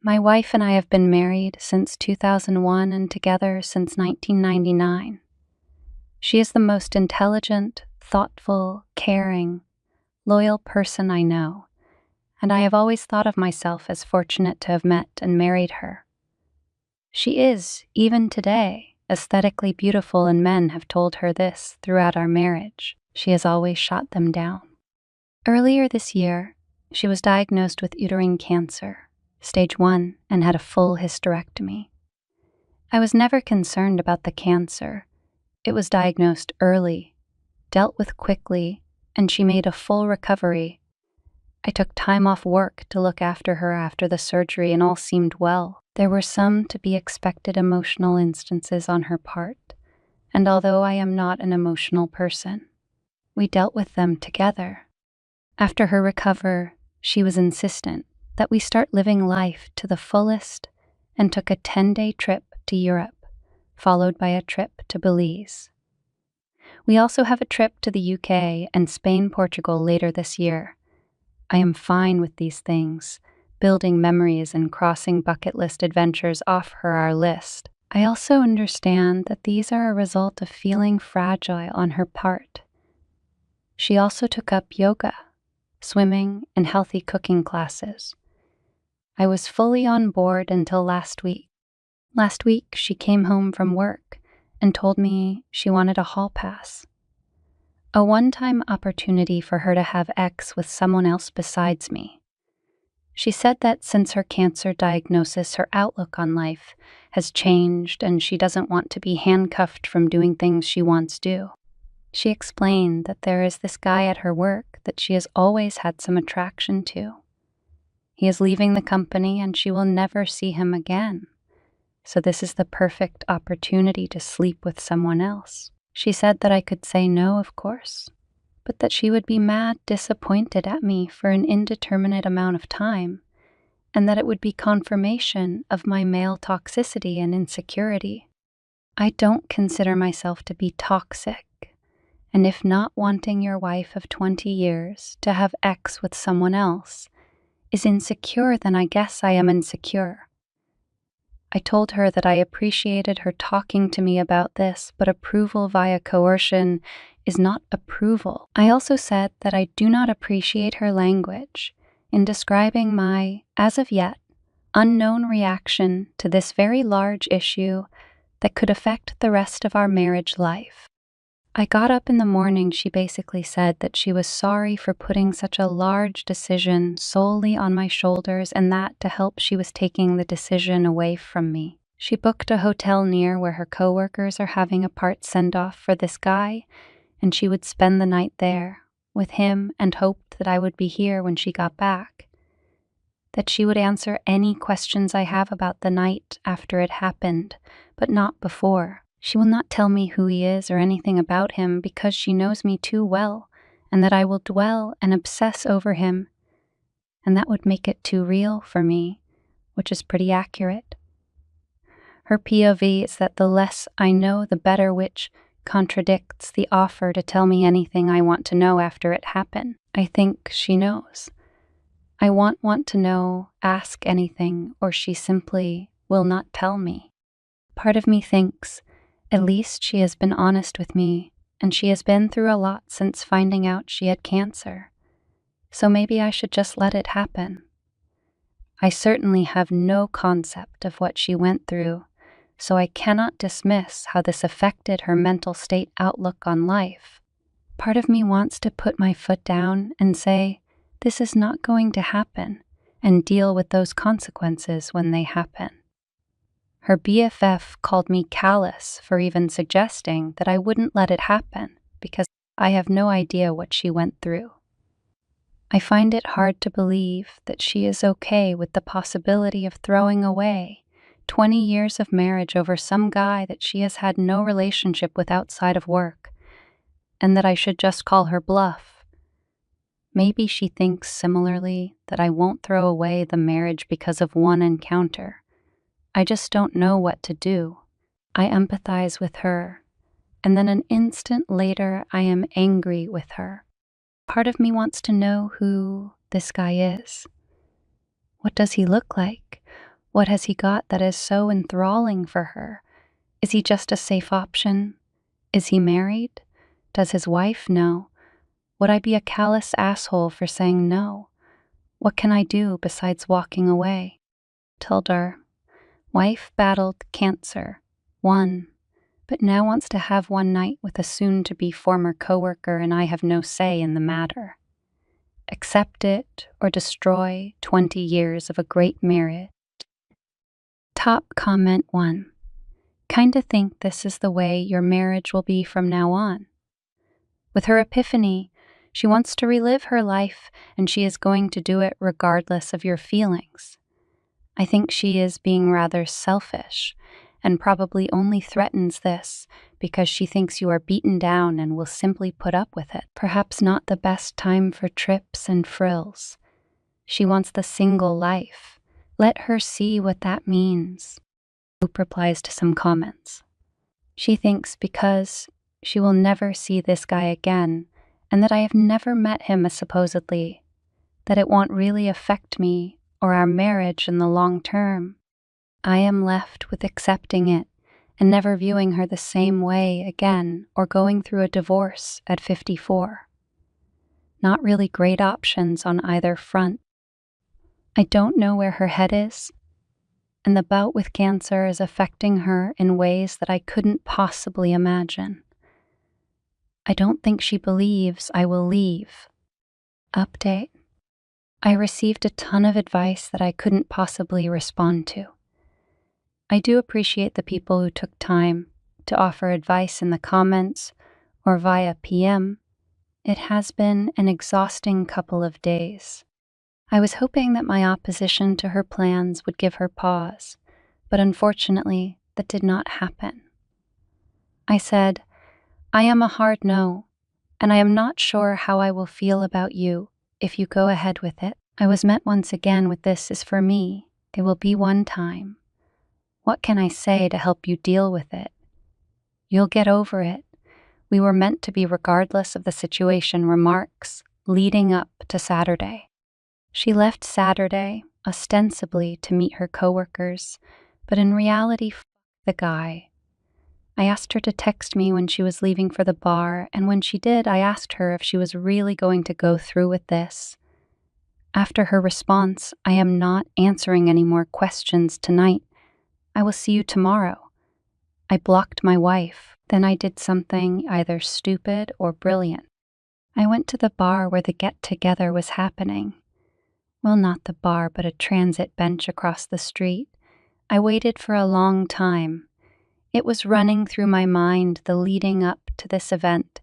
My wife and I have been married since 2001 and together since 1999. She is the most intelligent, thoughtful, caring, loyal person I know, and I have always thought of myself as fortunate to have met and married her. She is, even today, aesthetically beautiful, and men have told her this throughout our marriage. She has always shot them down. Earlier this year, she was diagnosed with uterine cancer, stage 1, and had a full hysterectomy. I was never concerned about the cancer. It was diagnosed early, dealt with quickly, and she made a full recovery. I took time off work to look after her after the surgery, and all seemed well. There were some to be expected emotional instances on her part, and although I am not an emotional person, we dealt with them together. After her recovery, she was insistent that we start living life to the fullest and took a 10-day trip to Europe, followed by a trip to Belize. We also have a trip to the UK and Spain, Portugal later this year. I am fine with these things, building memories and crossing bucket list adventures off our list. I also understand that these are a result of feeling fragile on her part. She also took up yoga, swimming, and healthy cooking classes. I was fully on board until last week. Last week, she came home from work and told me she wanted a hall pass. A one-time opportunity for her to have sex with someone else besides me. She said that since her cancer diagnosis, her outlook on life has changed and she doesn't want to be handcuffed from doing things she wants to. She explained that there is this guy at her work that she has always had some attraction to. He is leaving the company and she will never see him again. So this is the perfect opportunity to sleep with someone else. She said that I could say no, of course, but that she would be mad disappointed at me for an indeterminate amount of time, and that it would be confirmation of my male toxicity and insecurity. I don't consider myself to be toxic, and if not wanting your wife of 20 years to have sex with someone else is insecure, then I guess I am insecure. I told her that I appreciated her talking to me about this, but approval via coercion is not approval. I also said that I do not appreciate her language in describing my, as of yet, unknown reaction to this very large issue that could affect the rest of our marriage life. I got up in the morning. She basically said that she was sorry for putting such a large decision solely on my shoulders, and that to help she was taking the decision away from me. She booked a hotel near where her coworkers are having a part send-off for this guy, and she would spend the night there with him and hoped that I would be here when she got back, that she would answer any questions I have about the night after it happened, but not before. She will not tell me who he is or anything about him because she knows me too well, and that I will dwell and obsess over him, and that would make it too real for me, which is pretty accurate. Her POV is that the less I know, the better, which contradicts the offer to tell me anything I want to know after it happened. I think she knows. I want to know, ask anything, or she simply will not tell me. Part of me thinks, at least she has been honest with me, and she has been through a lot since finding out she had cancer. So maybe I should just let it happen. I certainly have no concept of what she went through, so I cannot dismiss how this affected her mental state, outlook on life. Part of me wants to put my foot down and say, this is not going to happen, and deal with those consequences when they happen. Her BFF called me callous for even suggesting that I wouldn't let it happen because I have no idea what she went through. I find it hard to believe that she is okay with the possibility of throwing away 20 years of marriage over some guy that she has had no relationship with outside of work, and that I should just call her bluff. Maybe she thinks similarly that I won't throw away the marriage because of one encounter. I just don't know what to do. I empathize with her, and then an instant later I am angry with her. Part of me wants to know who this guy is. What does he look like? What has he got that is so enthralling for her? Is he just a safe option? Is he married? Does his wife know? Would I be a callous asshole for saying no? What can I do besides walking away? Tildar. Wife battled cancer. Won. But now wants to have one night with a soon-to-be former coworker, and I have no say in the matter. Accept it or destroy 20 years of a great marriage. Top comment 1. Kinda think this is the way your marriage will be from now on. With her epiphany, she wants to relive her life, and she is going to do it regardless of your feelings. I think she is being rather selfish, and probably only threatens this because she thinks you are beaten down and will simply put up with it. Perhaps not the best time for trips and frills. She wants the single life. Let her see what that means. Hope replies to some comments. She thinks because she will never see this guy again, and that I have never met him supposedly, that it won't really affect me or our marriage in the long term. I am left with accepting it and never viewing her the same way again or going through a divorce at 54. Not really great options on either front. I don't know where her head is, and the bout with cancer is affecting her in ways that I couldn't possibly imagine. I don't think she believes I will leave. Update. I received a ton of advice that I couldn't possibly respond to. I do appreciate the people who took time to offer advice in the comments or via PM. It has been an exhausting couple of days. I was hoping that my opposition to her plans would give her pause, but unfortunately, that did not happen. I said, I am a hard no, and I am not sure how I will feel about you if you go ahead with it. I was met once again with this is for me. It will be one time. What can I say to help you deal with it? You'll get over it. We were meant to be regardless of the situation remarks leading up to Saturday. She left Saturday, ostensibly to meet her coworkers, but in reality, the guy. I asked her to text me when she was leaving for the bar, and when she did, I asked her if she was really going to go through with this. After her response, I am not answering any more questions tonight. I will see you tomorrow. I blocked my wife. Then I did something either stupid or brilliant. I went to the bar where the get-together was happening. Well, not the bar, but a transit bench across the street. I waited for a long time. It was running through my mind the leading up to this event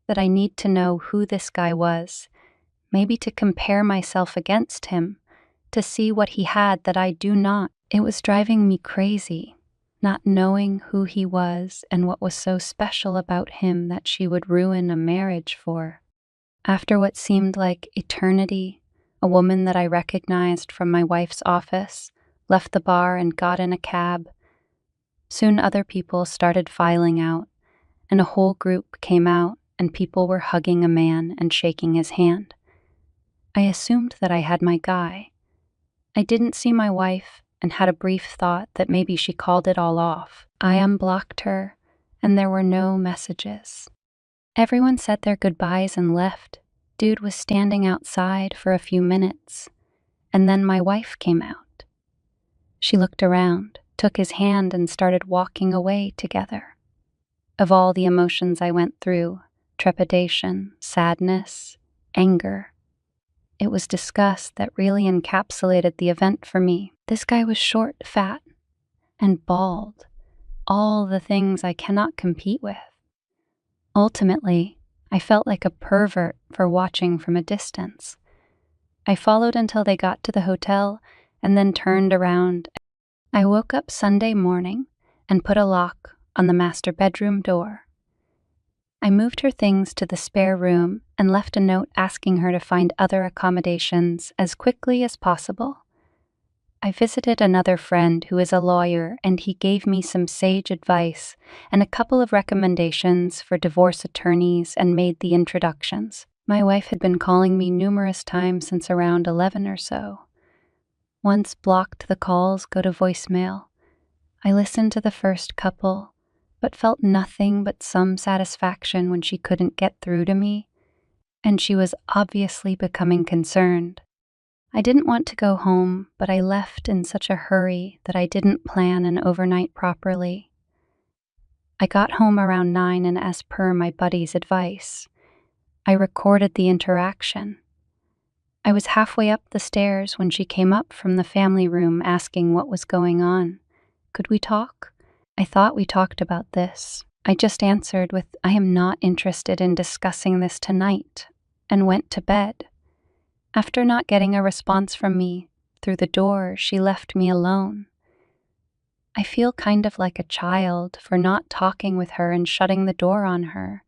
that I need to know who this guy was, maybe to compare myself against him, to see what he had that I do not. It was driving me crazy, not knowing who he was and what was so special about him that she would ruin a marriage for. After what seemed like eternity, a woman that I recognized from my wife's office left the bar and got in a cab. Soon other people started filing out, and a whole group came out, and people were hugging a man and shaking his hand. I assumed that I had my guy. I didn't see my wife and had a brief thought that maybe she called it all off. I unblocked her, and there were no messages. Everyone said their goodbyes and left. Dude was standing outside for a few minutes, and then my wife came out. She looked around, took his hand, and started walking away together. Of all the emotions I went through, trepidation, sadness, anger, it was disgust that really encapsulated the event for me. This guy was short, fat, and bald, all the things I cannot compete with. Ultimately, I felt like a pervert for watching from a distance. I followed until they got to the hotel and then turned around. I woke up Sunday morning and put a lock on the master bedroom door. I moved her things to the spare room and left a note asking her to find other accommodations as quickly as possible. I visited another friend who is a lawyer, and he gave me some sage advice and a couple of recommendations for divorce attorneys and made the introductions. My wife had been calling me numerous times since around 11 or so. Once blocked the calls go to voicemail. I listened to the first couple, but felt nothing but some satisfaction when she couldn't get through to me, and she was obviously becoming concerned. I didn't want to go home, but I left in such a hurry that I didn't plan an overnight properly. I got home around 9, and as per my buddy's advice, I recorded the interaction. I was halfway up the stairs when she came up from the family room asking what was going on. Could we talk? I thought we talked about this. I just answered with, I am not interested in discussing this tonight, and went to bed. After not getting a response from me through the door, she left me alone. I feel kind of like a child for not talking with her and shutting the door on her,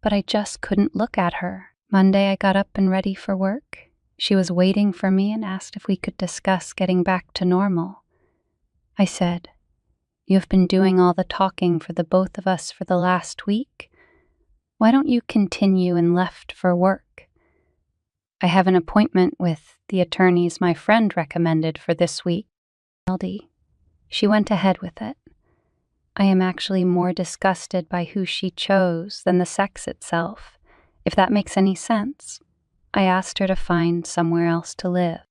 but I just couldn't look at her. Monday, I got up and ready for work. She was waiting for me and asked if we could discuss getting back to normal. I said, "You have been doing all the talking for the both of us for the last week. Why don't you continue and left for work? I have an appointment with the attorneys my friend recommended for this week." She went ahead with it. I am actually more disgusted by who she chose than the sex itself, if that makes any sense. I asked her to find somewhere else to live.